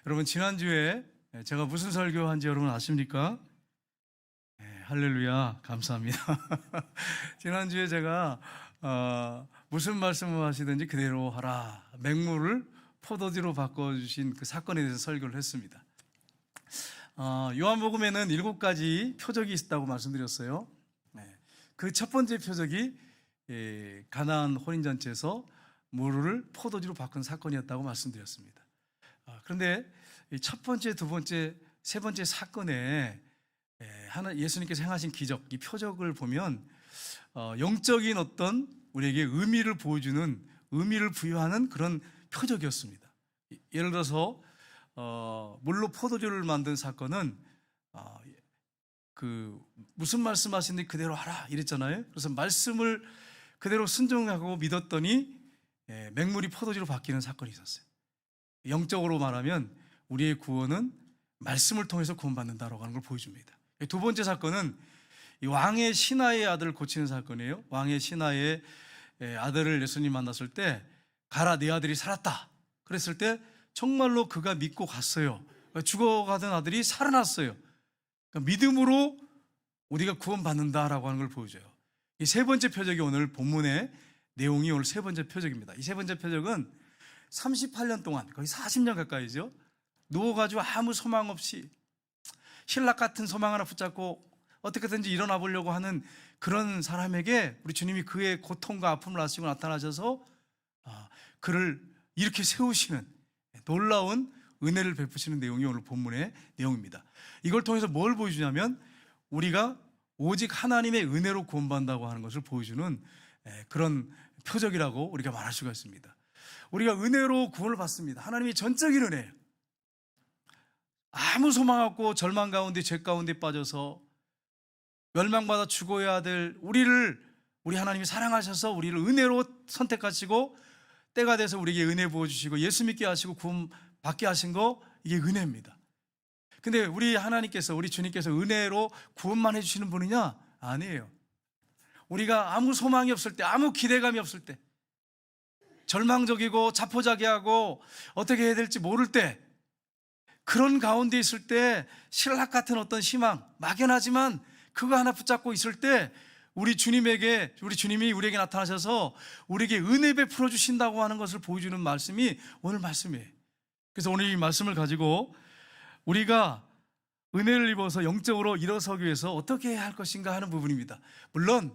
여러분, 지난주에 제가 무슨 설교한지 여러분 아십니까? 할렐루야, 감사합니다. 지난주에 제가 무슨 말씀을 하시든지 그대로 하라, 맹물을 포도주로 바꿔주신 그 사건에 대해서 설교를 했습니다. 요한복음에는 7가지 표적이 있다고 말씀드렸어요. 그 첫 번째 표적이 가나안 혼인잔치에서 물을 포도주로 바꾼 사건이었다고 말씀드렸습니다. 그런데 첫 번째, 두 번째, 세 번째 사건에 예수님께서 행하신 기적, 이 표적을 보면 영적인 어떤 우리에게 의미를 보여주는, 의미를 부여하는 그런 표적이었습니다. 예를 들어서 물로 포도주를 만든 사건은 무슨 말씀하시는지 그대로 하라 이랬잖아요. 그래서 말씀을 그대로 순종하고 믿었더니 맹물이 포도주로 바뀌는 사건이 있었어요. 영적으로 말하면 우리의 구원은 말씀을 통해서 구원받는다라고 하는 걸 보여줍니다. 두 번째 사건은 이 왕의 신하의 아들을 고치는 사건이에요. 왕의 신하의 아들을 예수님 만났을 때, 가라, 네 아들이 살았다 그랬을 때 정말로 그가 믿고 갔어요. 죽어가던 아들이 살아났어요. 그러니까 믿음으로 우리가 구원받는다라고 하는 걸 보여줘요. 이 세 번째 표적이 오늘 본문의 내용이 오늘 세 번째 표적입니다. 이 세 번째 표적은 38년 동안, 거의 40년 가까이죠, 누워가지고 아무 소망 없이 신락 같은 소망 하나 붙잡고 어떻게든지 일어나 보려고 하는 그런 사람에게 우리 주님이 그의 고통과 아픔을 아시고 나타나셔서 그를 이렇게 세우시는 놀라운 은혜를 베푸시는 내용이 오늘 본문의 내용입니다. 이걸 통해서 뭘 보여주냐면 우리가 오직 하나님의 은혜로 구원받는다고 하는 것을 보여주는 그런 표적이라고 우리가 말할 수가 있습니다. 우리가 은혜로 구원을 받습니다. 하나님이 전적인 은혜예요. 아무 소망 없고 절망 가운데, 죄 가운데 빠져서 멸망받아 죽어야 될 우리 하나님이 사랑하셔서 우리를 은혜로 선택하시고 때가 돼서 우리에게 은혜 부어주시고 예수 믿게 하시고 구원 받게 하신 거, 이게 은혜입니다. 근데 우리 하나님께서, 우리 주님께서 은혜로 구원만 해주시는 분이냐? 아니에요. 우리가 아무 소망이 없을 때, 아무 기대감이 없을 때, 절망적이고 자포자기하고 어떻게 해야 될지 모를 때, 그런 가운데 있을 때 신락 같은 어떤 희망, 막연하지만 그거 하나 붙잡고 있을 때 우리 주님이 우리에게 나타나셔서 우리에게 은혜 베풀어 주신다고 하는 것을 보여주는 말씀이 오늘 말씀이에요. 그래서 오늘 이 말씀을 가지고 우리가 은혜를 입어서 영적으로 일어서기 위해서 어떻게 해야 할 것인가 하는 부분입니다. 물론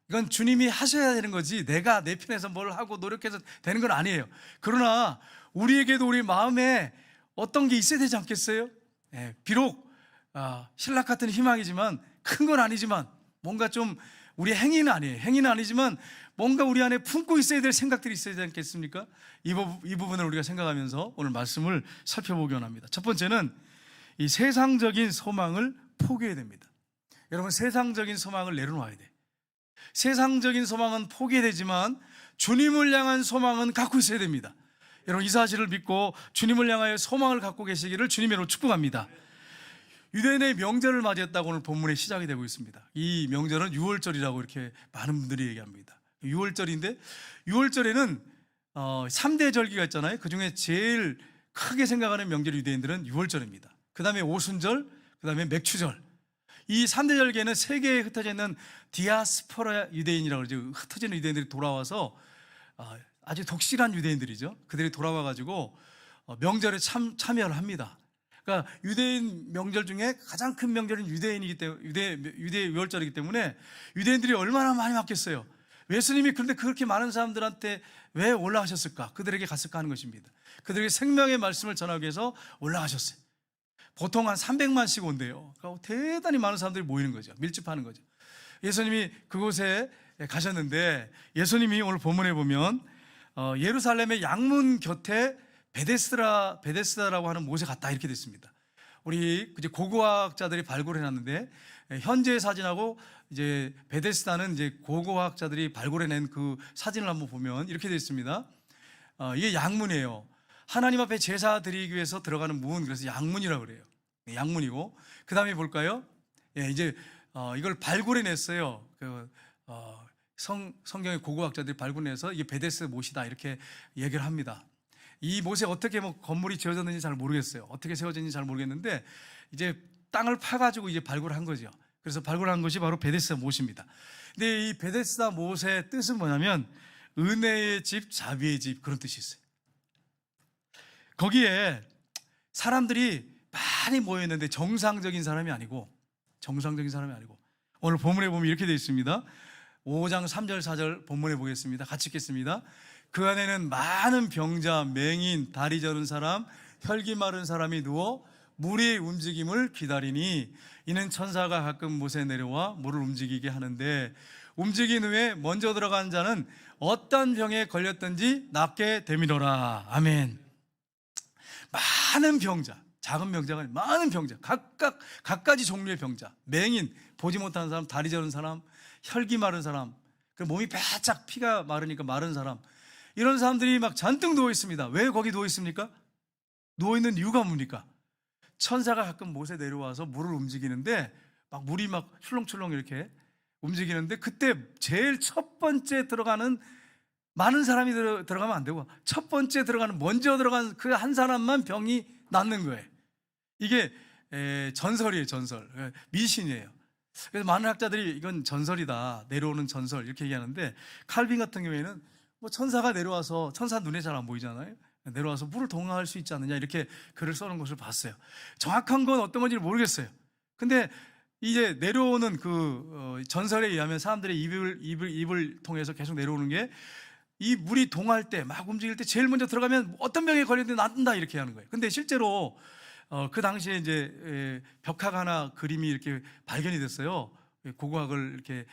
이건 주님이 하셔야 되는 거지 내가 내 편에서 뭘 하고 노력해서 되는 건 아니에요. 그러나 우리에게도 우리 마음에 어떤 게 있어야 되지 않겠어요? 비록 신락 같은 희망이지만, 큰 건 아니지만, 뭔가 좀 우리 행위는 아니에요. 행위는 아니지만 뭔가 우리 안에 품고 있어야 될 생각들이 있어야 되지 않겠습니까? 이 부분을 우리가 생각하면서 오늘 말씀을 살펴보기 원합니다. 첫 번째는 이 세상적인 소망을 포기해야 됩니다. 여러분, 세상적인 소망을 내려놓아야 돼. 세상적인 소망은 포기되지만 주님을 향한 소망은 갖고 있어야 됩니다. 여러분, 이 사실을 믿고 주님을 향하여 소망을 갖고 계시기를 주님으로 축복합니다. 유대인의 명절을 맞이했다고 오늘 본문의 시작이 되고 있습니다. 이 명절은 유월절이라고 이렇게 많은 분들이 얘기합니다. 유월절인데, 유월절에는 3대 절기가 있잖아요. 그 중에 제일 크게 생각하는 명절이 유대인들은 유월절입니다. 그 다음에 오순절, 그 다음에 맥추절. 이 3대 절기에는 세계에 흩어져 있는 디아스포라 유대인이라고 그러죠. 흩어져 있는 유대인들이 돌아와서, 아주 독실한 유대인들이죠. 그들이 돌아와가지고 명절에 참여를 합니다. 그러니까 유대인 명절 중에 가장 큰 명절은 유대인이기 때문에, 유대 유월절이기 때문에 유대인들이 얼마나 많이 왔겠어요. 예수님이 그런데 그렇게 많은 사람들한테 왜 올라가셨을까? 그들에게 갔을까 하는 것입니다. 그들에게 생명의 말씀을 전하기 위해서 올라가셨어요. 보통 한 300만씩 온대요. 그러니까 대단히 많은 사람들이 모이는 거죠. 밀집하는 거죠. 예수님이 그곳에 가셨는데, 예수님이 오늘 본문에 보면 예루살렘의 양문 곁에 베데스다라고 하는 곳에 갔다 이렇게 됐습니다. 우리 이제 고고학자들이 발굴해놨는데, 현재 사진하고 이제 베데스다는 이제 고고학자들이 발굴해낸 그 사진을 한번 보면 이렇게 되어 있습니다. 이게 양문이에요. 하나님 앞에 제사 드리기 위해서 들어가는 문, 그래서 양문이라고 그래요. 양문이고, 그 다음에 볼까요? 이제 이걸 발굴해냈어요. 성경의 고고학자들이 발굴해서 이게 베데스다 못이다 이렇게 얘기를 합니다. 이 못에 어떻게 뭐 건물이 지어졌는지 잘 모르겠어요. 어떻게 세워졌는지 잘 모르겠는데 이제 땅을 파가지고 이제 발굴한 거죠. 그래서 발굴한 것이 바로 베데스다 못입니다. 근데 이 베데스다 못의 뜻은 뭐냐면 은혜의 집, 자비의 집, 그런 뜻이 있어요. 거기에 사람들이 많이 모여 있는데 정상적인 사람이 아니고 오늘 본문에 보면 이렇게 되어 있습니다. 5장 3절 4절 본문에 보겠습니다. 같이 읽겠습니다. 그 안에는 많은 병자, 맹인, 다리 저른 사람, 혈기 마른 사람이 누워 물의 움직임을 기다리니 이는 천사가 가끔 못에 내려와 물을 움직이게 하는데 움직인 후에 먼저 들어간 자는 어떤 병에 걸렸든지 낫게 되미더라. 아멘. 많은 병자, 작은 병자가 아니라 많은 병자, 각가지 종류의 병자, 맹인, 보지 못하는 사람, 다리 저른 사람, 혈기 마른 사람, 그 몸이 바짝 피가 마르니까 마른 사람, 이런 사람들이 막 잔뜩 누워 있습니다. 왜 거기 누워 있습니까? 누워 있는 이유가 뭡니까? 천사가 가끔 못에 내려와서 물을 움직이는데 막 물이 막 출렁출렁 이렇게 움직이는데 그때 제일 첫 번째 들어가는, 많은 사람이 들어가면 안 되고 첫 번째 들어가는, 먼저 들어간 그 한 사람만 병이 낫는 거예요. 이게 전설이에요. 전설, 미신이에요. 그래서 많은 학자들이 이건 전설이다, 내려오는 전설 이렇게 얘기하는데, 칼빈 같은 경우에는 뭐 천사가 내려와서, 천사 눈에 잘 안 보이잖아요. 내려와서 물을 동화할 수 있지 않느냐 이렇게 글을 써놓은 것을 봤어요. 정확한 건 어떤 건지 모르겠어요. 근데 이제 내려오는 그 전설에 의하면 사람들의 입을 통해서 계속 내려오는 게, 이 물이 동할 때, 막 움직일 때 제일 먼저 들어가면 어떤 병에 걸렸는데 낫는다 이렇게 하는 거예요. 근데 실제로 그 당시에 이제 벽화가 하나, 그림이 이렇게 발견이 됐어요. 고고학을 이렇게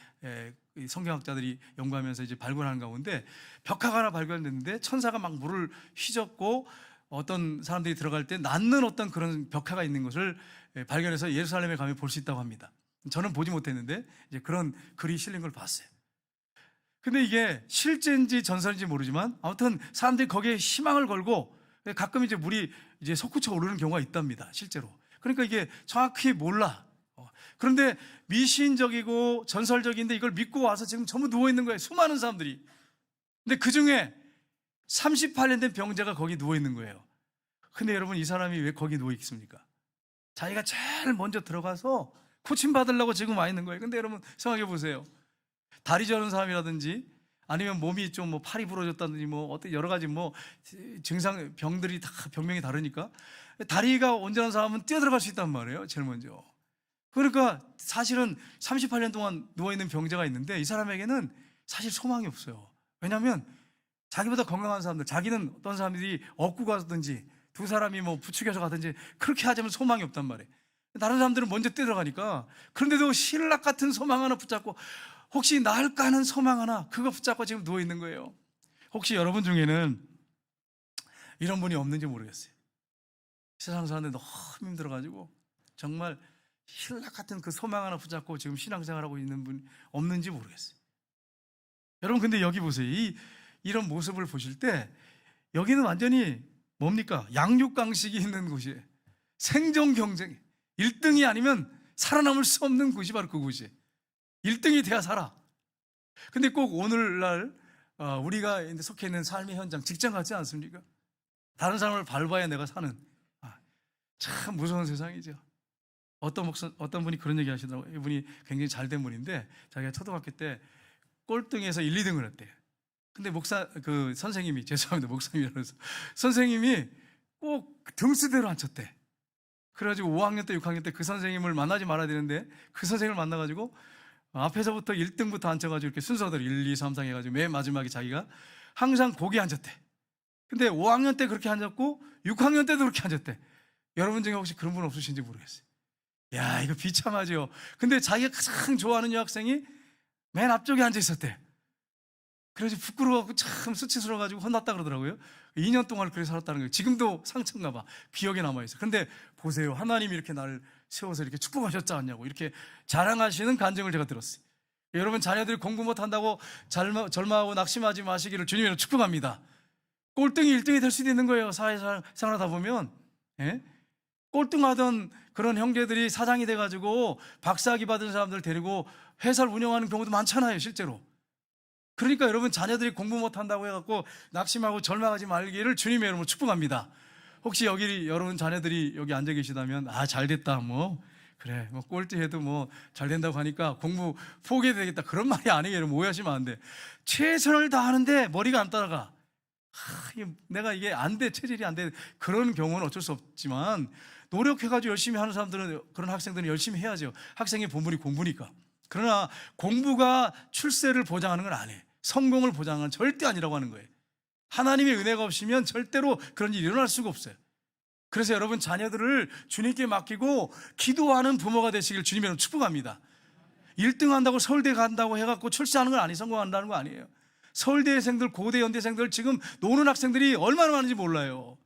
성경학자들이 연구하면서 이제 발굴하는 가운데 벽화가 하나 발견됐는데 천사가 막 물을 휘젓고 어떤 사람들이 들어갈 때 낫는 어떤 그런 벽화가 있는 것을 발견해서 예루살렘에 가면 볼 수 있다고 합니다. 저는 보지 못했는데 이제 그런 글이 실린 걸 봤어요. 근데 이게 실제인지 전설인지 모르지만 아무튼 사람들이 거기에 희망을 걸고 가끔 이제 물이 이제 솟구쳐 오르는 경우가 있답니다. 실제로. 그러니까 이게 정확히 몰라. 그런데 미신적이고 전설적인데 이걸 믿고 와서 지금 전부 누워 있는 거예요. 수많은 사람들이. 근데 그 중에 38년 된 병자가 거기 누워 있는 거예요. 근데 여러분, 이 사람이 왜 거기 누워 있습니까? 자기가 제일 먼저 들어가서 고침 받으려고 지금 와 있는 거예요. 근데 여러분 생각해 보세요. 다리 저는 사람이라든지 아니면 몸이 좀 뭐 팔이 부러졌다든지 뭐 어떤 여러 가지 뭐 증상, 병들이 다 병명이 다르니까 다리가 온전한 사람은 뛰어들어갈 수 있단 말이에요. 제일 먼저. 그러니까 사실은 38년 동안 누워있는 병자가 있는데 이 사람에게는 사실 소망이 없어요. 왜냐하면 자기보다 건강한 사람들, 자기는 어떤 사람들이 업고 가든지 두 사람이 뭐 부추겨서 가든지 그렇게 하자면 소망이 없단 말이에요. 다른 사람들은 먼저 뛰어들어가니까. 그런데도 신락 같은 소망 하나 붙잡고, 혹시 나을까 하는 소망 하나, 그거 붙잡고 지금 누워있는 거예요. 혹시 여러분 중에는 이런 분이 없는지 모르겠어요. 세상 사는데 너무 힘들어가지고 정말 신락 같은 그 소망 하나 붙잡고 지금 신앙생활하고 있는 분 없는지 모르겠어요. 여러분, 근데 여기 보세요. 이런 모습을 보실 때 여기는 완전히 뭡니까? 양육강식이 있는 곳이에요. 생존 경쟁, 1등이 아니면 살아남을 수 없는 곳이 바로 그곳이에요. 1등이 돼야 살아. 근데 꼭 오늘날 우리가 속해 있는 삶의 현장, 직장 같지 않습니까? 다른 사람을 밟아야 내가 사는, 참 무서운 세상이죠. 어떤 분이 그런 얘기 하시더라고요. 이분이 굉장히 잘된 분인데 자기가 초등학교 때 꼴등에서 1, 2등을 했대요. 근데 선생님이, 죄송합니다, 목사님이라서, 선생님이 꼭 등수대로 앉혔대. 그래가지고 5학년 때 6학년 때 그 선생님을 만나지 말아야 되는데 그 선생님을 만나가지고 앞에서부터 1등부터 앉혀가지고 이렇게 순서대로 1, 2, 3, 4 해가지고 맨 마지막에 자기가 항상 거기 앉았대. 근데 5학년 때 그렇게 앉았고 6학년 때도 그렇게 앉았대. 여러분 중에 혹시 그런 분 없으신지 모르겠어요. 야, 이거 비참하죠. 근데 자기가 가장 좋아하는 여학생이 맨 앞쪽에 앉아 있었대. 그래서 부끄러워갖고 참 수치스러워가지고 혼났다 그러더라고요. 2년 동안 그렇게 살았다는 거예요. 지금도 상처인가 봐. 기억에 남아있어요. 근데 보세요. 하나님이 이렇게 나를 세워서 이렇게 축복하셨지 않냐고 이렇게 자랑하시는 간증을 제가 들었어요. 여러분, 자녀들이 공부 못한다고 절망하고 낙심하지 마시기를 주님으로 축복합니다. 꼴등이 1등이 될 수도 있는 거예요. 사회생활하다 보면. 예? 꼴등하던 그런 형제들이 사장이 돼가지고 박사학위 받은 사람들 데리고 회사를 운영하는 경우도 많잖아요. 실제로. 그러니까 여러분 자녀들이 공부 못한다고 해갖고 낙심하고 절망하지 말기를 주님의 이름으로 축복합니다. 혹시 여기 여러분 자녀들이 여기 앉아 계시다면 잘됐다 뭐 그래 뭐 꼴찌해도 뭐 잘 된다고 하니까 공부 포기해도 되겠다 그런 말이 아니에요. 여러분 오해하시면 안 돼. 최선을 다하는데 머리가 안 따라가. 내가 이게 안 돼, 체질이 안 돼. 그런 경우는 어쩔 수 없지만 노력해가지고 열심히 하는 사람들은, 그런 학생들은 열심히 해야죠. 학생의 본분이 공부니까. 그러나 공부가 출세를 보장하는 건 아니에요. 성공을 보장하는 건 절대 아니라고 하는 거예요. 하나님의 은혜가 없으면 절대로 그런 일이 일어날 수가 없어요. 그래서 여러분 자녀들을 주님께 맡기고 기도하는 부모가 되시길 주님의 이름으로 축복합니다. 1등 한다고 서울대 간다고 해갖고 출세하는 건 아니에요. 성공한다는 거 아니에요. 서울대생들, 고대 연대생들 지금 노는 학생들이 얼마나 많은지 몰라요.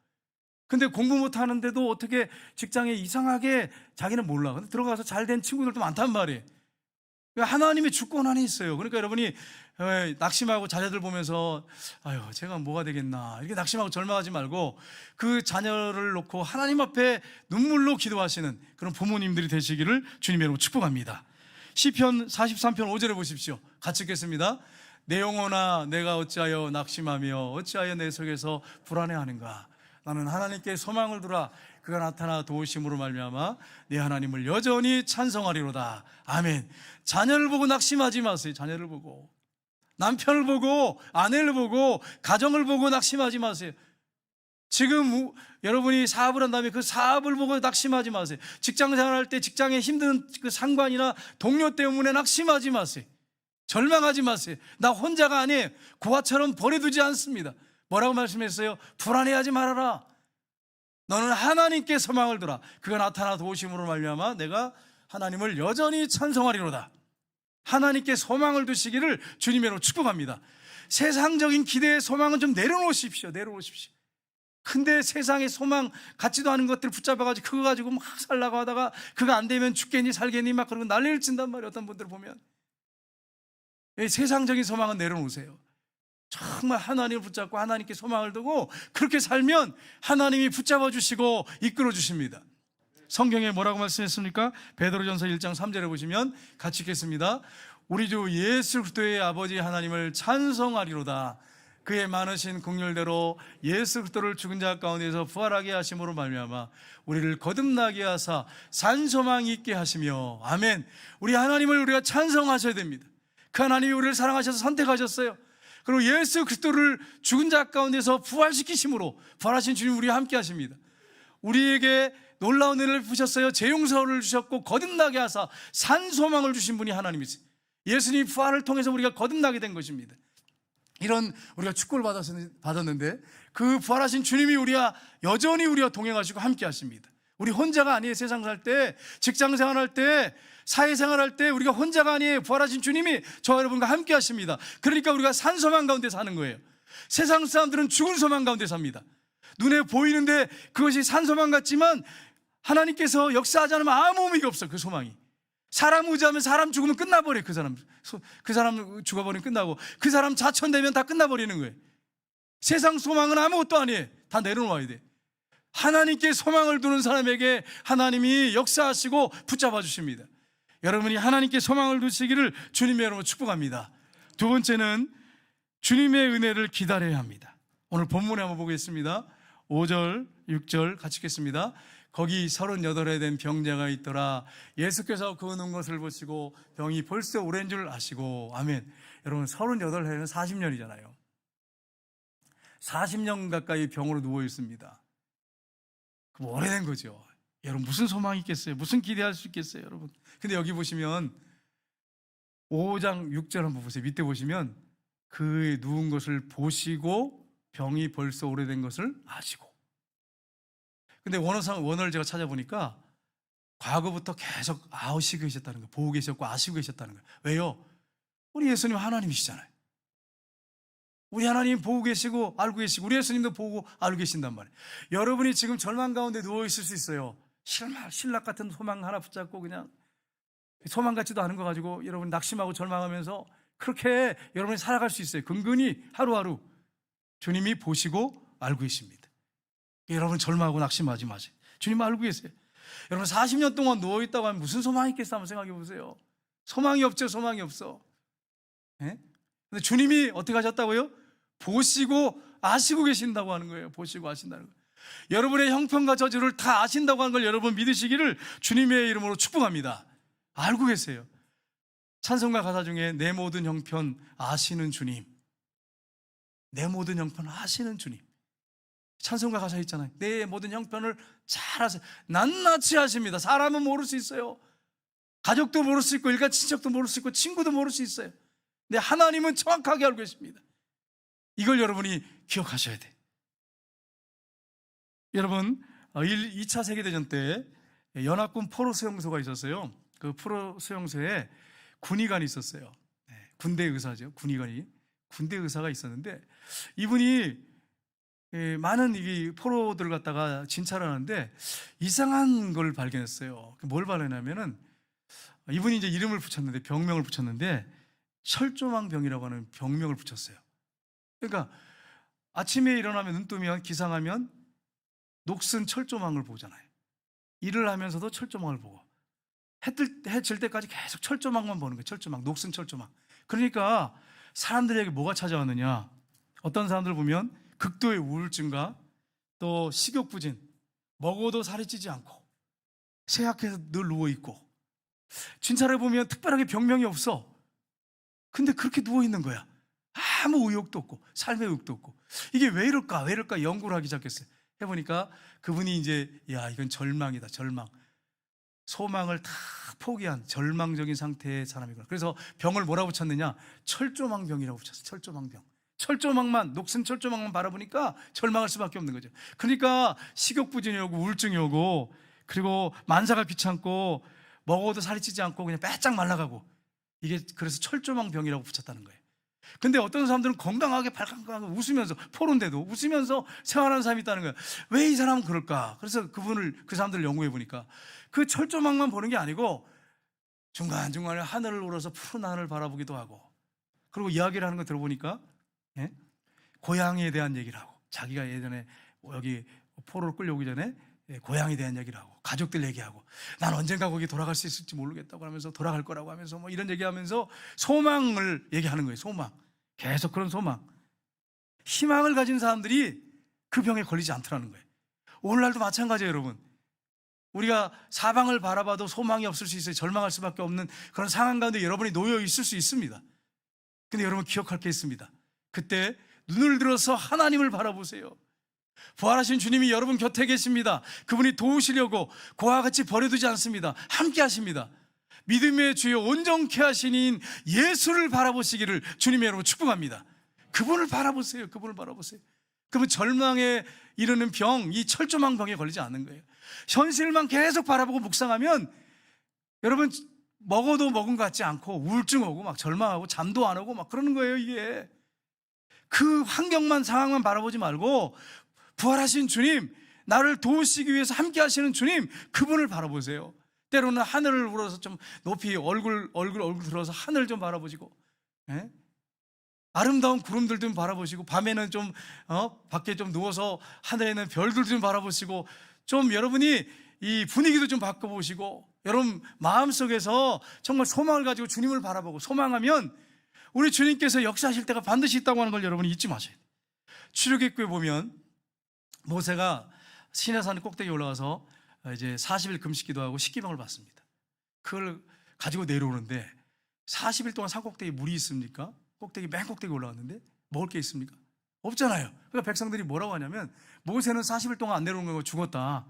근데 공부 못하는데도 어떻게 직장에 이상하게 자기는 몰라. 근데 들어가서 잘된 친구들도 많단 말이에요. 하나님의 주권 안에 있어요. 그러니까 여러분이 낙심하고 자녀들 보면서 제가 뭐가 되겠나 이렇게 낙심하고 절망하지 말고 그 자녀를 놓고 하나님 앞에 눈물로 기도하시는 그런 부모님들이 되시기를 주님의 이름으로 축복합니다. 시편 43편 5절에 보십시오. 같이 읽겠습니다. 내 영혼아 내가 어찌하여 낙심하며 어찌하여 내 속에서 불안해하는가. 나는 하나님께 소망을 두라. 그가 나타나 도우심으로 말미암아 내 하나님을 여전히 찬송하리로다. 아멘. 자녀를 보고 낙심하지 마세요. 자녀를 보고, 남편을 보고, 아내를 보고, 가정을 보고 낙심하지 마세요. 지금 여러분이 사업을 한다면 그 사업을 보고 낙심하지 마세요. 직장 생활할 때 직장에 힘든 그 상관이나 동료 때문에 낙심하지 마세요. 절망하지 마세요. 나 혼자가 아니에요. 고아처럼 버려두지 않습니다. 뭐라고 말씀했어요? 불안해하지 말아라. 너는 하나님께 소망을 두라. 그가 나타나 도우심으로 말미암아 내가 하나님을 여전히 찬송하리로다. 하나님께 소망을 두시기를 주님의 이름으로 축복합니다. 세상적인 기대의 소망은 좀 내려놓으십시오. 근데 세상의 소망 같지도 않은 것들 붙잡아가지고 그거 가지고 막 살라고 하다가 그거 안 되면 죽겠니 살겠니 막 그러고 난리를 친단 말이에요. 어떤 분들 보면 세상적인 소망은 내려놓으세요. 정말 하나님을 붙잡고 하나님께 소망을 두고 그렇게 살면 하나님이 붙잡아 주시고 이끌어 주십니다. 성경에 뭐라고 말씀했습니까? 베드로전서 1장 3절에 보시면 같이 읽겠습니다. 우리 주 예수 그리스도의 아버지 하나님을 찬송하리로다. 그의 많으신 긍휼대로 예수 그리스도를 죽은 자 가운데서 부활하게 하심으로 말미암아 우리를 거듭나게 하사 산소망 있게 하시며. 아멘. 우리 하나님을 우리가 찬송하셔야 됩니다. 그 하나님이 우리를 사랑하셔서 선택하셨어요. 그리고 예수 그리스도를 죽은 자 가운데서 부활시키심으로, 부활하신 주님 우리와 함께 하십니다. 우리에게 놀라운 은혜를 베푸셨어요. 죄용서를 주셨고 거듭나게 하사 산소망을 주신 분이 하나님이세요. 예수님 부활을 통해서 우리가 거듭나게 된 것입니다. 이런 우리가 축복을 받았는데 그 부활하신 주님이 여전히 우리와 동행하시고 함께 하십니다. 우리 혼자가 아니에요. 세상 살 때, 직장 생활할 때, 사회생활할 때 우리가 혼자가 아니에요. 부활하신 주님이 저와 여러분과 함께 하십니다. 그러니까 우리가 산소망 가운데 사는 거예요. 세상 사람들은 죽은 소망 가운데 삽니다. 눈에 보이는데 그것이 산소망 같지만 하나님께서 역사하지 않으면 아무 의미가 없어. 그 소망이. 사람 의지하면 사람 죽으면 끝나버려요. 그 사람 죽어버리면 끝나고 그 사람 자천되면 다 끝나버리는 거예요. 세상 소망은 아무것도 아니에요. 다 내려놓아야 돼. 하나님께 소망을 두는 사람에게 하나님이 역사하시고 붙잡아 주십니다. 여러분이 하나님께 소망을 두시기를 주님의 이름으로 축복합니다. 두 번째는 주님의 은혜를 기다려야 합니다. 오늘 본문에 한번 보겠습니다. 5절, 6절 같이 읽겠습니다. 거기 38에 된 병자가 있더라. 예수께서 그 눕는 것을 보시고 병이 벌써 오랜 줄 아시고. 아멘. 여러분 38해는 40년이잖아요. 40년 가까이 병으로 누워 있습니다. 그럼 오래된 거죠. 여러분 무슨 소망이 있겠어요? 무슨 기대할 수 있겠어요, 여러분? 근데 여기 보시면 5장 6절 한번 보세요. 밑에 보시면 그 누운 것을 보시고 병이 벌써 오래된 것을 아시고. 근데 원어를 제가 찾아보니까 과거부터 계속 아시고 계셨다는 거예요. 보고 계셨고 아시고 계셨다는 거예요. 왜요? 우리 예수님 하나님이시잖아요. 우리 하나님 보고 계시고 알고 계시고 우리 예수님도 보고 알고 계신단 말이에요. 여러분이 지금 절망 가운데 누워 있을 수 있어요. 신락 같은 소망 하나 붙잡고 그냥 소망 같지도 않은 거 가지고 여러분 낙심하고 절망하면서 그렇게 여러분이 살아갈 수 있어요. 근근히 하루하루 주님이 보시고 알고 계십니다. 여러분 절망하고 낙심하지 마세요. 주님 알고 계세요. 여러분 40년 동안 누워있다고 하면 무슨 소망이 있겠어 한번 생각해 보세요. 소망이 없죠. 소망이 없어. 네? 근데 주님이 어떻게 하셨다고요? 보시고 아시고 계신다고 하는 거예요. 보시고 아신다는 거예요. 여러분의 형편과 저주를 다 아신다고 하는 걸 여러분 믿으시기를 주님의 이름으로 축복합니다. 알고 계세요. 찬송가 가사 중에 내 모든 형편 아시는 주님, 내 모든 형편 아시는 주님. 찬송가 가사 있잖아요. 내 모든 형편을 잘 아세요. 낱낱이 아십니다. 사람은 모를 수 있어요. 가족도 모를 수 있고 일가 친척도 모를 수 있고 친구도 모를 수 있어요. 근데 하나님은 정확하게 알고 계십니다. 이걸 여러분이 기억하셔야 돼. 여러분 2차 세계대전 때 연합군 포로 수용소가 있었어요. 그 포로 수용소에 군의관이 있었어요. 군대 의사죠. 군대 의사가 있었는데 이분이 많은 이 포로들을 갖다가 진찰을 하는데 이상한 걸 발견했어요. 뭘 발견하냐면은 이분이 이제 이름을 붙였는데 병명을 붙였는데 철조망병이라고 하는 병명을 붙였어요. 그러니까 아침에 일어나면 눈 뜨면 기상하면 녹슨 철조망을 보잖아요. 일을 하면서도 철조망을 보고 해 질 때까지 계속 철조망만 보는 거예요. 철조망, 녹슨 철조망. 그러니까 사람들에게 뭐가 찾아왔느냐? 어떤 사람들 보면 극도의 우울증과 또 식욕부진, 먹어도 살이 찌지 않고 쇠약해서 늘 누워있고 진찰해 보면 특별하게 병명이 없어. 근데 그렇게 누워있는 거야. 아무 의욕도 없고 삶의 의욕도 없고 이게 왜 이럴까 연구를 하기 시작했어요. 해보니까 그분이 이제 이건 절망이다. 절망. 소망을 다 포기한 절망적인 상태의 사람이구나. 그래서 병을 뭐라고 붙였느냐? 철조망병이라고 붙였어요. 철조망병. 철조망만, 녹슨 철조망만 바라보니까 절망할 수밖에 없는 거죠. 그러니까 식욕부진이 오고 우울증이 오고 그리고 만사가 귀찮고 먹어도 살이 찌지 않고 그냥 빼짝 말라가고 이게 그래서 철조망병이라고 붙였다는 거예요. 근데 어떤 사람들은 건강하게 발캉하게 웃으면서 포로인데도 웃으면서 생활하는 사람이 있다는 거예요. 왜 이 사람은 그럴까? 그래서 그 사람들을 연구해 보니까 그 철조망만 보는 게 아니고 중간중간에 하늘을 우러서 푸른 하늘을 바라보기도 하고 그리고 이야기를 하는 거 들어보니까 고향에 대한 얘기를 하고 자기가 예전에 여기 포로로 끌려오기 전에 고향에 대한 얘기를 하고 가족들 얘기하고 난 언젠가 거기 돌아갈 수 있을지 모르겠다고 하면서 돌아갈 거라고 하면서 뭐 이런 얘기하면서 소망을 얘기하는 거예요. 소망. 계속 그런 소망. 희망을 가진 사람들이 그 병에 걸리지 않더라는 거예요. 오늘날도 마찬가지예요, 여러분. 우리가 사방을 바라봐도 소망이 없을 수 있어요. 절망할 수밖에 없는 그런 상황 가운데 여러분이 놓여 있을 수 있습니다. 근데 여러분 기억할 게 있습니다. 그때 눈을 들어서 하나님을 바라보세요. 부활하신 주님이 여러분 곁에 계십니다. 그분이 도우시려고 그와 같이 버려두지 않습니다. 함께 하십니다. 믿음의 주여 온전케 하시는 예수를 바라보시기를 주님의 여러분 축복합니다. 그분을 바라보세요. 그분을 바라보세요. 그분 절망에 이르는 병, 이 철조망병에 걸리지 않는 거예요. 현실만 계속 바라보고 묵상하면 여러분 먹어도 먹은 것 같지 않고 우울증 오고 막 절망하고 잠도 안 오고 막 그러는 거예요. 이게 그 환경만 상황만 바라보지 말고 부활하신 주님, 나를 도우시기 위해서 함께 하시는 주님, 그분을 바라보세요. 때로는 하늘을 우러서 좀 높이 얼굴 들어서 하늘 좀 바라보시고 아름다운 구름들 좀 바라보시고 밤에는 좀 밖에 좀 누워서 하늘에 있는 별들 좀 바라보시고 좀 여러분이 이 분위기도 좀 바꿔보시고 여러분 마음속에서 정말 소망을 가지고 주님을 바라보고 소망하면 우리 주님께서 역사하실 때가 반드시 있다고 하는 걸 여러분이 잊지 마셔야 돼요. 출애굽기에 보면 모세가 시내산 꼭대기에 올라가서 이제 40일 금식 기도하고 십계명을 받습니다. 그걸 가지고 내려오는데 40일 동안 산 꼭대기에 물이 있습니까? 맨 꼭대기 올라갔는데 먹을 게 있습니까? 없잖아요. 그러니까 백성들이 뭐라고 하냐면 모세는 40일 동안 안 내려오는 거 죽었다.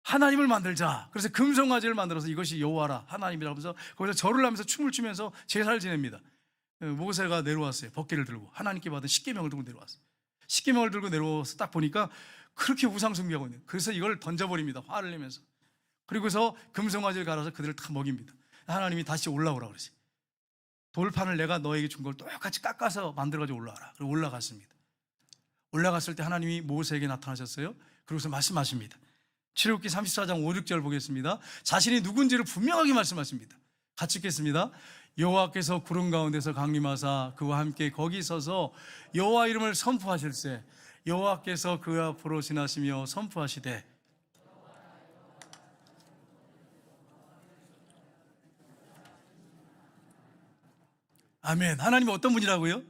하나님을 만들자. 그래서 금송아지를 만들어서 이것이 여호와라 하나님이라고 하면서 거기서 절을 하면서 춤을 추면서 제사를 지냅니다. 모세가 내려왔어요. 법궤를 들고 하나님께 받은 십계명을 들고 내려왔어요. 십계명을 들고 내려와서 딱 보니까 그렇게 우상 숭배하고 있는. 그래서 이걸 던져버립니다. 화를 내면서. 그리고서 금송아지를 갈아서 그들을 다 먹입니다. 하나님이 다시 올라오라 그러지. 돌판을 내가 너에게 준 걸 똑같이 깎아서 만들어가지고 올라와라. 그리고 올라갔습니다. 올라갔을 때 하나님이 모세에게 나타나셨어요. 그러고서 말씀하십니다. 출애굽기 34장 5, 6절 보겠습니다. 자신이 누군지를 분명하게 말씀하십니다. 같이 읽겠습니다. 여호와께서 구름 가운데서 강림하사 그와 함께 거기 서서 여호와 이름을 선포하실세 여호와께서 그 앞으로 지나시며 선포하시되 아멘. 하나님이 어떤 분이라고요?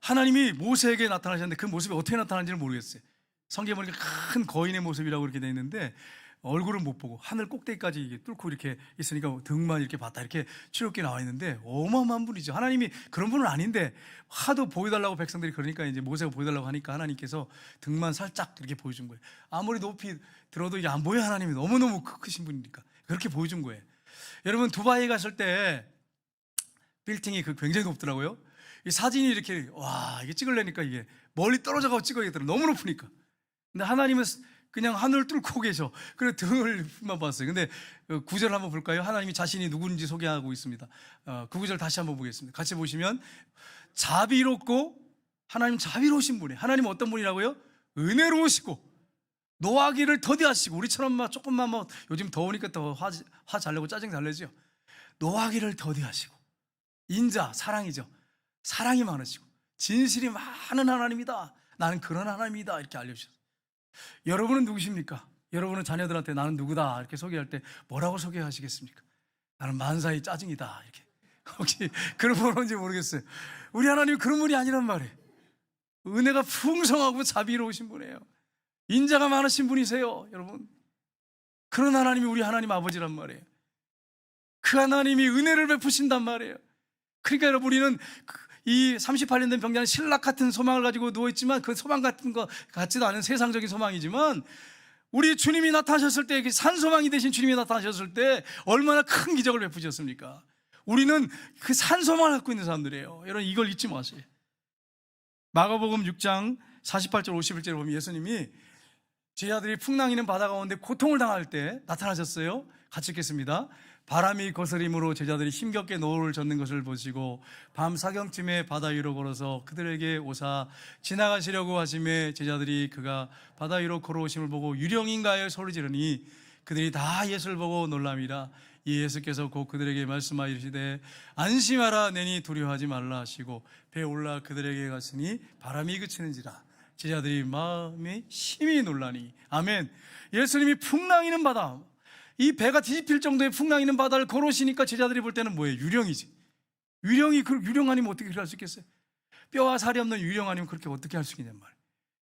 하나님이 모세에게 나타나셨는데 그 모습이 어떻게 나타나는지를 모르겠어요. 성경에 보니까 큰 거인의 모습이라고 이렇게 되어 있는데 얼굴을 못 보고 하늘 꼭대기까지 이게 뚫고 이렇게 있으니까 등만 이렇게 봤다 이렇게 출애굽기에 나와 있는데 어마어마한 분이죠. 하나님이 그런 분은 아닌데 하도 보여달라고 백성들이 그러니까 이제 모세가 보여달라고 하니까 하나님께서 등만 살짝 이렇게 보여준 거예요. 아무리 높이 들어도 이게 안 보여. 하나님이 너무너무 크신 분이니까 그렇게 보여준 거예요. 여러분 두바이 갔을 때 빌딩이 굉장히 높더라고요. 이 사진이 이렇게 와 이게 찍으려니까 이게 멀리 떨어져가고 찍어야겠더라고요. 너무 높으니까. 근데 하나님은 그냥 하늘을 뚫고 계셔. 그래 등을만 봤어요. 근데 구절 한번 볼까요? 하나님이 자신이 누군지 소개하고 있습니다. 그 구절 다시 한번 보겠습니다. 같이 보시면 자비롭고 하나님 자비로우신 분이에요. 하나님 어떤 분이라고요? 은혜로우시고 노하기를 더디하시고 우리처럼 막 조금만 뭐 요즘 더우니까 더 화 잘 내고 짜증 잘 내죠. 노하기를 더디하시고 인자 사랑이죠. 사랑이 많으시고 진실이 많은 하나님이다. 나는 그런 하나님이다. 이렇게 알려주셨어요. 여러분은 누구십니까? 여러분은 자녀들한테 나는 누구다 이렇게 소개할 때 뭐라고 소개하시겠습니까? 나는 만사의 짜증이다 이렇게. 혹시 그런 분 뭔지 모르겠어요. 우리 하나님이 그런 분이 아니란 말이에요. 은혜가 풍성하고 자비로우신 분이에요. 인자가 많으신 분이세요. 여러분 그런 하나님이 우리 하나님 아버지란 말이에요. 그 하나님이 은혜를 베푸신단 말이에요. 그러니까 여러분 우리는 이 38년 된 병자는 신락 같은 소망을 가지고 누워있지만 그 소망 같은 거 같지도 않은 세상적인 소망이지만 우리 주님이 나타나셨을 때 산소망이 되신 주님이 나타나셨을 때 얼마나 큰 기적을 베푸셨습니까? 우리는 그 산소망을 갖고 있는 사람들이에요. 여러분 이걸 잊지 마세요. 마가복음 6장 48절 51절에 보면 예수님이 제자들이 풍랑이는 바다 가운데 고통을 당할 때 나타나셨어요. 같이 읽겠습니다. 바람이 거스림으로 제자들이 힘겹게 노를 젓는 것을 보시고 밤 사경쯤에 바다 위로 걸어서 그들에게 오사 지나가시려고 하심에 제자들이 그가 바다 위로 걸어오심을 보고 유령인가요 소리 지르니 그들이 다 예수를 보고 놀람이라. 이 예수께서 곧 그들에게 말씀하여 이르시되 안심하라 내니 두려워하지 말라 하시고 배에 올라 그들에게 갔으니 바람이 그치는지라. 제자들이 마음에 심히 놀라니. 아멘. 예수님이 풍랑이는 바다, 이 배가 뒤집힐 정도의 풍랑이 있는 바다를 걸어오시니까 제자들이 볼 때는 뭐예요? 유령이지. 유령이 유령 아니면 어떻게 그럴 수 있겠어요? 뼈와 살이 없는 유령 아니면 그렇게 어떻게 할 수 있냔 말이에요.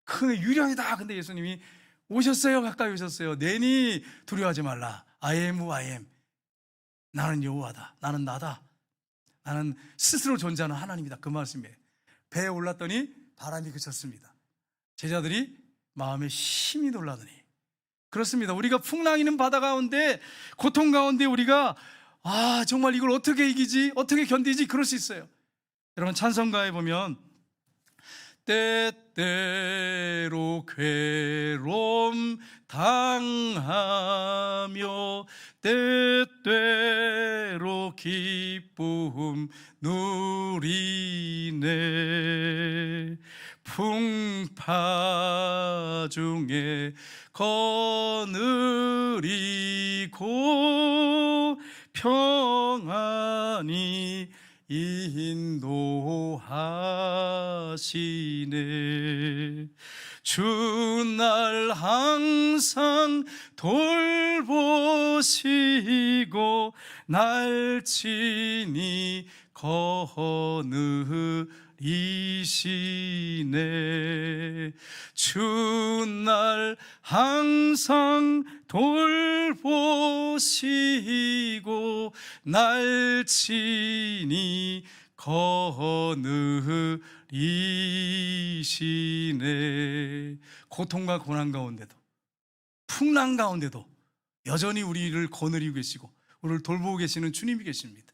큰 유령이다. 근데 예수님이 오셨어요. 가까이 오셨어요. 내니 두려워하지 말라. I am who I am. 나는 여호와다. 나는 나다. 나는 스스로 존재하는 하나님이다. 그 말씀이에요. 배에 올랐더니 바람이 그쳤습니다. 제자들이 마음에 심히 놀라더니. 그렇습니다. 우리가 풍랑이는 바다 가운데 고통 가운데 우리가 정말 이걸 어떻게 이기지? 어떻게 견디지? 그럴 수 있어요. 여러분 찬송가에 보면 때때로 괴로움 당하며 때때로 기쁨 누리네. 풍파 중에 거느리고 평안히 인도하시네. 주날 항상 돌보시고 날 친히 거느리시네. 주날 항상 돌보시고 날 친히 거느리시네. 고통과 고난 가운데도 풍랑 가운데도 여전히 우리를 거느리고 계시고 우리를 돌보고 계시는 주님이 계십니다.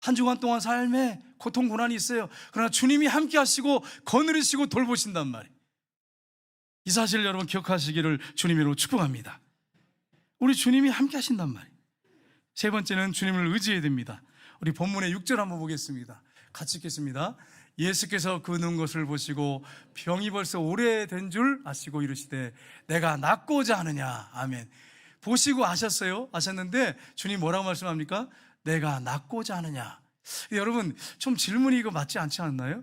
한 주간 동안 삶에 고통 고난이 있어요. 그러나 주님이 함께 하시고 거느리시고 돌보신단 말이에요. 이 사실을 여러분 기억하시기를 주님으로 축복합니다. 우리 주님이 함께 하신단 말이에요. 세 번째는 주님을 의지해야 됩니다. 우리 본문의 6절 한번 보겠습니다. 같이 읽겠습니다. 예수께서 그 눈 것을 보시고 병이 벌써 오래된 줄 아시고 이르시되 내가 낫고자 하느냐. 아멘. 보시고 아셨어요? 아셨는데 주님 뭐라고 말씀합니까? 내가 낫고자 하느냐. 여러분 좀 질문이 이거 맞지 않지 않나요?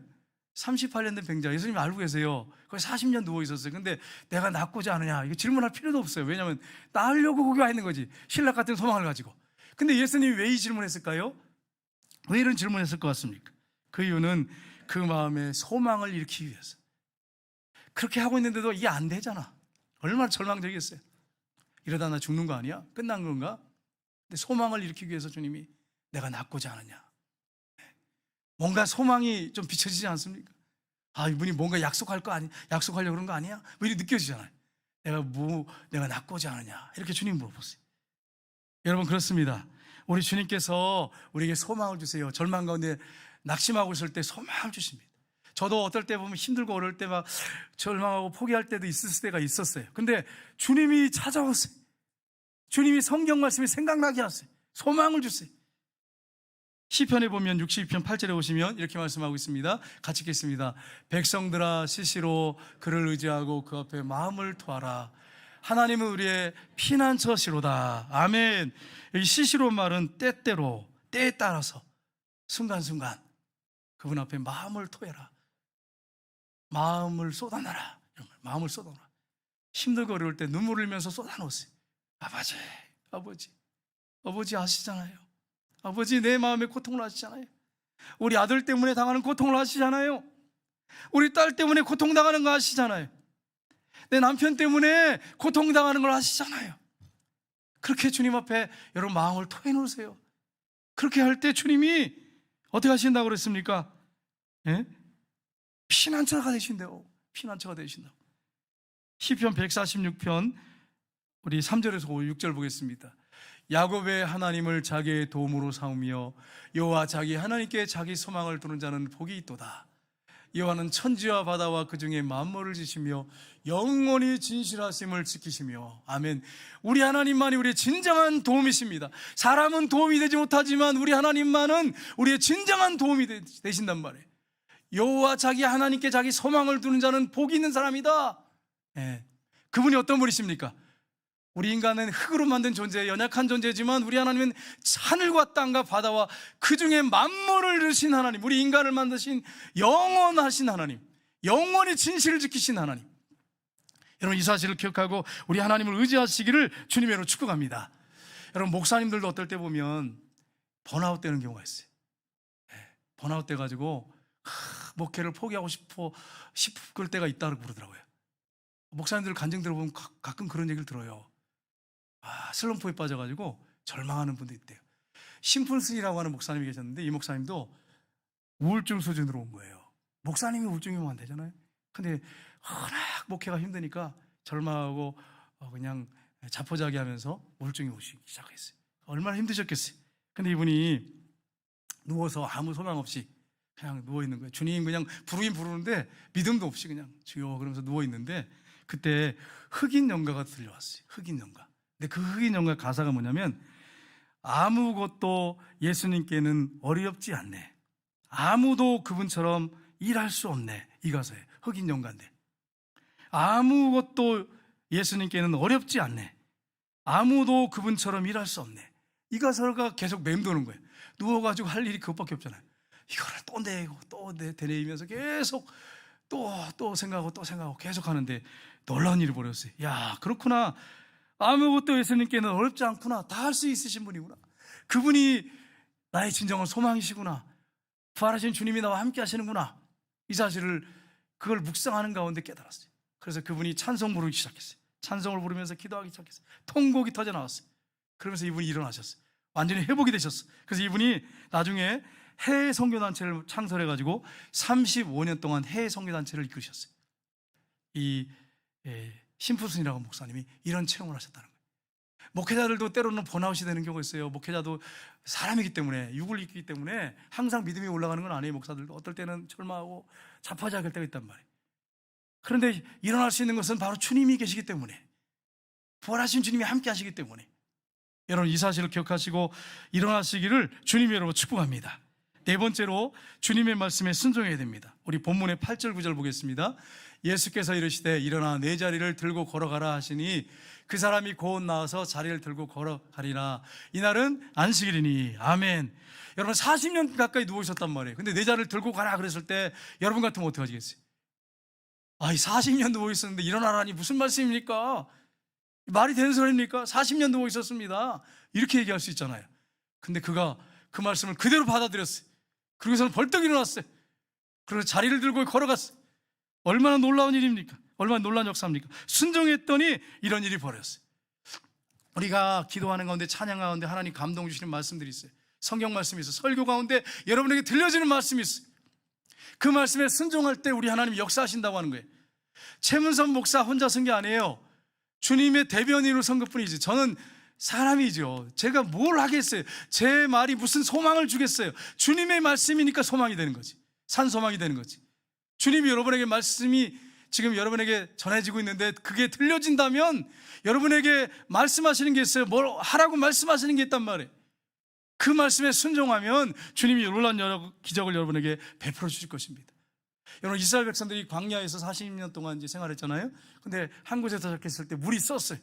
38년 된 병자 예수님이 알고 계세요. 거의 40년 누워 있었어요. 근데 내가 낫고자 하느냐 이거 질문할 필요도 없어요. 왜냐하면 나으려고 거기 와 있는 거지. 신락 같은 소망을 가지고. 근데 예수님이 왜 이 질문했을까요? 왜 이런 질문을 했을 것 같습니까? 그 이유는 그 마음에 소망을 일으키기 위해서. 그렇게 하고 있는데도 이게 안 되잖아. 얼마나 절망적이겠어요. 이러다 나 죽는 거 아니야? 끝난 건가? 근데 소망을 일으키기 위해서 주님이 내가 낫고자 하느냐. 뭔가 소망이 좀 비춰지지 않습니까? 아, 이분이 뭔가 약속하려고 그런 거 아니야? 뭐 이렇게 느껴지잖아요. 내가 낫고자 하느냐. 이렇게 주님 물어보세요. 여러분, 그렇습니다. 우리 주님께서 우리에게 소망을 주세요. 절망 가운데 낙심하고 있을 때 소망을 주십니다. 저도 어떨 때 보면 힘들고 어려울 때 막 절망하고 포기할 때도 있을 때가 있었어요. 근데 주님이 찾아오세요. 주님이 성경 말씀이 생각나게 하세요. 소망을 주세요. 시편에 보면 62편 8절에 보시면 이렇게 말씀하고 있습니다. 같이 읽겠습니다. 백성들아, 시시로 그를 의지하고 그 앞에 마음을 토하라. 하나님은 우리의 피난처시로다. 아멘. 이 시시로 말은 때때로, 때에 따라서 순간순간 그분 앞에 마음을 토해라. 마음을 쏟아내라. 마음을 쏟아내라. 힘들고 어려울 때 눈물 흘리면서 쏟아놓으세요. 아버지 아시잖아요. 아버지, 내 마음의 고통을 아시잖아요. 우리 아들 때문에 당하는 고통을 아시잖아요. 우리 딸 때문에 고통당하는 거 아시잖아요. 내 남편 때문에 고통당하는 걸 아시잖아요. 그렇게 주님 앞에 여러분 마음을 토해 놓으세요. 그렇게 할 때 주님이 어떻게 하신다고 그랬습니까? 예? 피난처가 되신대요. 피난처가 되신다고. 시편 146편 우리 3절에서 6절 보겠습니다. 야곱의 하나님을 자기의 도움으로 삼으며 여호와 자기 하나님께 자기 소망을 두는 자는 복이 있도다. 여호와는 천지와 바다와 그 중에 만물을 지시며 영원히 진실하심을 지키시며. 아멘. 우리 하나님만이 우리의 진정한 도움이십니다. 사람은 도움이 되지 못하지만 우리 하나님만은 우리의 진정한 도움이 되신단 말이에요. 여호와 자기 하나님께 자기 소망을 두는 자는 복이 있는 사람이다. 예. 그분이 어떤 분이십니까? 우리 인간은 흙으로 만든 존재, 연약한 존재지만 우리 하나님은 하늘과 땅과 바다와 그 중에 만물을 이루신 하나님, 우리 인간을 만드신 영원하신 하나님, 영원히 진실을 지키신 하나님. 여러분, 이 사실을 기억하고 우리 하나님을 의지하시기를 주님으로 축복합니다. 여러분, 목사님들도 어떨 때 보면 번아웃 되는 경우가 있어요. 번아웃 돼가지고 목회를 포기하고 싶을 때가 있다고 그러더라고요. 목사님들 간증 들어보면 가끔 그런 얘기를 들어요. 슬럼프에 빠져가지고 절망하는 분도 있대요. 심플슨이라고 하는 목사님이 계셨는데 이 목사님도 우울증 수준으로 온 거예요. 목사님이 우울증이면 안 되잖아요. 근데 워낙 목회가 힘드니까 절망하고 그냥 자포자기하면서 우울증이 오기 시작했어요. 얼마나 힘드셨겠어요. 근데 이분이 누워서 아무 소망 없이 그냥 누워있는 거예요. 주님 그냥 부르긴 부르는데 믿음도 없이 그냥 주여 그러면서 누워있는데 그때 흑인 연가가 들려왔어요. 흑인 연가. 근데 그 흑인 연가 가사가 뭐냐면 아무것도 예수님께는 어렵지 않네. 아무도 그분처럼 일할 수 없네. 이 가사예요. 흑인 연가인데 아무것도 예수님께는 어렵지 않네. 아무도 그분처럼 일할 수 없네. 이 가사가 계속 맴도는 거예요. 누워가지고 할 일이 그것밖에 없잖아요. 이거를 또 내고 또 되뇌이면서 계속 또 생각하고 계속 하는데 놀라운 일이 벌어졌어요. 야, 그렇구나. 아무것도 예수님께는 어렵지 않구나. 다 할 수 있으신 분이구나. 그분이 나의 진정한 소망이시구나. 부활하신 주님이 나와 함께 하시는구나. 이 사실을 그걸 묵상하는 가운데 깨달았어요. 그래서 그분이 찬송 부르기 시작했어요. 찬송을 부르면서 기도하기 시작했어요. 통곡이 터져 나왔어요. 그러면서 이분이 일어나셨어요. 완전히 회복이 되셨어요. 그래서 이분이 나중에 해외 선교단체를 창설해가지고 35년 동안 해외 선교단체를 이끌으셨어요. 이 심플슨이라고 목사님이 이런 체험을 하셨다는 거예요. 목회자들도 때로는 번아웃이 되는 경우가 있어요. 목회자도 사람이기 때문에, 육을 입기 때문에 항상 믿음이 올라가는 건 아니에요. 목사들도 어떨 때는 절망하고 자포자기할 때가 있단 말이에요. 그런데 일어날 수 있는 것은 바로 주님이 계시기 때문에, 부활하신 주님이 함께 하시기 때문에 여러분 이 사실을 기억하시고 일어나시기를 주님이 여러분 축복합니다. 네 번째로 주님의 말씀에 순종해야 됩니다. 우리 본문의 8절 9절 보겠습니다. 예수께서 이르시되 일어나 내 자리를 들고 걸어가라 하시니 그 사람이 곧 나와서 자리를 들고 걸어가리라. 이날은 안식일이니. 아멘. 여러분 40년 가까이 누워 있었단 말이에요. 근데 내 자리를 들고 가라 그랬을 때 여러분 같으면 어떻게 하시겠어요? 이 40년 누워 있었는데 일어나라니 무슨 말씀입니까? 말이 되는 소리입니까? 40년 누워 있었습니다. 이렇게 얘기할 수 있잖아요. 근데 그가 그 말씀을 그대로 받아들였어요. 그러고서는 벌떡 일어났어요. 그래서 자리를 들고 걸어갔어요. 얼마나 놀라운 일입니까? 얼마나 놀라운 역사입니까? 순종했더니 이런 일이 벌어졌어요. 우리가 기도하는 가운데, 찬양 가운데 하나님 감동 주시는 말씀들이 있어요. 성경 말씀이 있어요. 설교 가운데 여러분에게 들려지는 말씀이 있어요. 그 말씀에 순종할 때 우리 하나님이 역사하신다고 하는 거예요. 최문선 목사 혼자 선 게 아니에요. 주님의 대변인으로 선 것뿐이지. 저는 사람이죠. 제가 뭘 하겠어요. 제 말이 무슨 소망을 주겠어요. 주님의 말씀이니까 소망이 되는 거지. 산소망이 되는 거지. 주님이 여러분에게 말씀이 지금 여러분에게 전해지고 있는데 그게 들려진다면 여러분에게 말씀하시는 게 있어요. 뭘 하라고 말씀하시는 게 있단 말이에요. 그 말씀에 순종하면 주님이 놀라운 기적을 여러분에게 베풀어 주실 것입니다. 여러분, 이스라엘 백성들이 광야에서 40년 동안 이제 생활했잖아요. 근데 한 곳에 도착했을 때 물이 썼어요.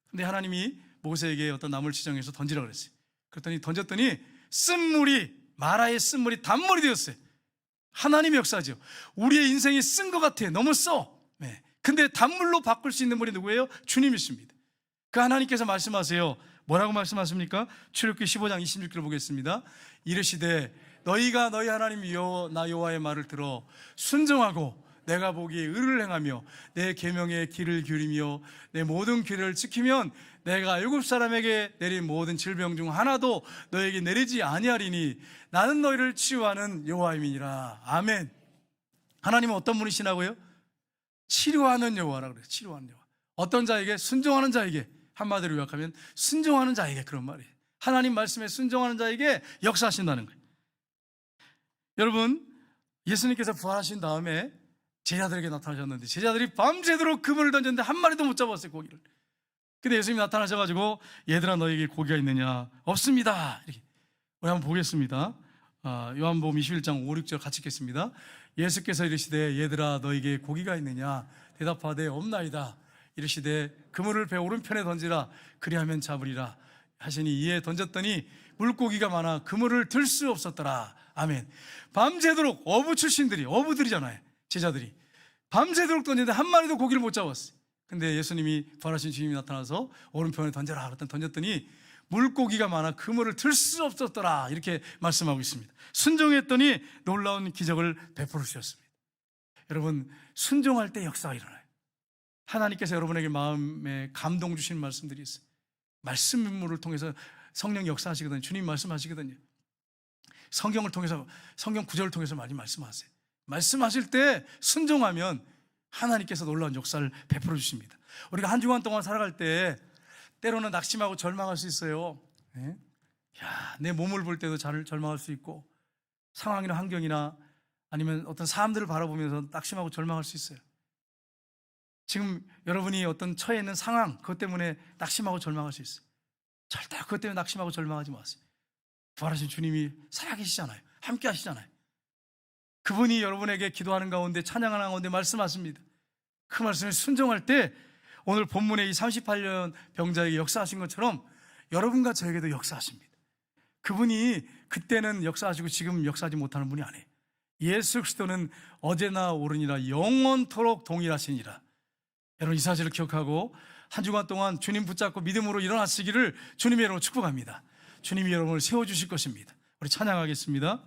근데 하나님이 모세에게 어떤 나무를 지정해서 던지라고 그랬어요. 그랬더니 던졌더니 쓴물이, 마라의 쓴물이 단물이 되었어요. 하나님의 역사죠. 우리의 인생이 쓴 것 같아. 너무 써. 네. 근데 단물로 바꿀 수 있는 분이 누구예요? 주님이십니다. 그 하나님께서 말씀하세요. 뭐라고 말씀하십니까? 출애굽기 15장 26절을 보겠습니다. 이르시되 너희가 너희 하나님 나 여호와의 말을 들어 순종하고 내가 보기에 의를 행하며 내 계명의 길을 기울이며 내 모든 규례를 지키면 내가 애굽 사람에게 내린 모든 질병 중 하나도 너에게 내리지 아니하리니 나는 너희를 치유하는 여호와임이니라. 아멘. 하나님은 어떤 분이시라고요? 치료하는 여호와라고 그래요. 치료하는 여호와. 어떤 자에게? 순종하는 자에게. 한마디로 요약하면 순종하는 자에게, 그런 말이에요. 하나님 말씀에 순종하는 자에게 역사하신다는 거예요. 여러분, 예수님께서 부활하신 다음에 제자들에게 나타나셨는데 제자들이 밤새도록 그물을 던졌는데 한 마리도 못 잡았어요, 고기를. 근데 예수님이 나타나셔가지고 얘들아 너에게 고기가 있느냐? 없습니다. 이렇게. 우리 한번 보겠습니다. 요한복음 21장 5, 6절 같이 읽겠습니다. 예수께서 이르시되 얘들아 너에게 고기가 있느냐? 대답하되 없나이다. 이르시되 그물을 배 오른편에 던지라. 그리하면 잡으리라 하시니 이에 던졌더니 물고기가 많아 그물을 들 수 없었더라. 아멘. 밤새도록 어부 출신들이, 어부들이잖아요, 제자들이 밤새도록 던졌는데 한 마리도 고기를 못 잡았어요. 근데 예수님이, 부활하신 주님이 나타나서 오른편에 던져라 그랬더니 던졌더니 물고기가 많아 그물을 들 수 없었더라, 이렇게 말씀하고 있습니다. 순종했더니 놀라운 기적을 베풀어 주셨습니다. 여러분, 순종할 때 역사가 일어나요. 하나님께서 여러분에게 마음에 감동 주신 말씀들이 있어요. 말씀 인물을 통해서 성령 역사하시거든요. 주님 말씀하시거든요. 성경을 통해서, 성경 구절을 통해서 많이 말씀하세요. 말씀하실 때 순종하면 하나님께서 놀라운 역사를 베풀어 주십니다. 우리가 한 주간 동안 살아갈 때 때로는 낙심하고 절망할 수 있어요. 네? 내 몸을 볼 때도 절망할 수 있고, 상황이나 환경이나 아니면 어떤 사람들을 바라보면서 낙심하고 절망할 수 있어요. 지금 여러분이 어떤 처해 있는 상황, 그것 때문에 낙심하고 절망할 수 있어요. 절대 그것 때문에 낙심하고 절망하지 마세요. 부활하신 주님이 살아계시잖아요. 함께 하시잖아요. 그분이 여러분에게 기도하는 가운데, 찬양하는 가운데 말씀하십니다. 그 말씀에 순종할 때 오늘 본문의 이 38년 병자에게 역사하신 것처럼 여러분과 저에게도 역사하십니다. 그분이 그때는 역사하시고 지금 역사하지 못하는 분이 아니에요. 예수 그리스도는 어제나 오르니라 영원토록 동일하시니라. 여러분, 이 사실을 기억하고 한 주간 동안 주님 붙잡고 믿음으로 일어나시기를 주님의 이름으로 축복합니다. 주님이 여러분을 세워주실 것입니다. 우리 찬양하겠습니다.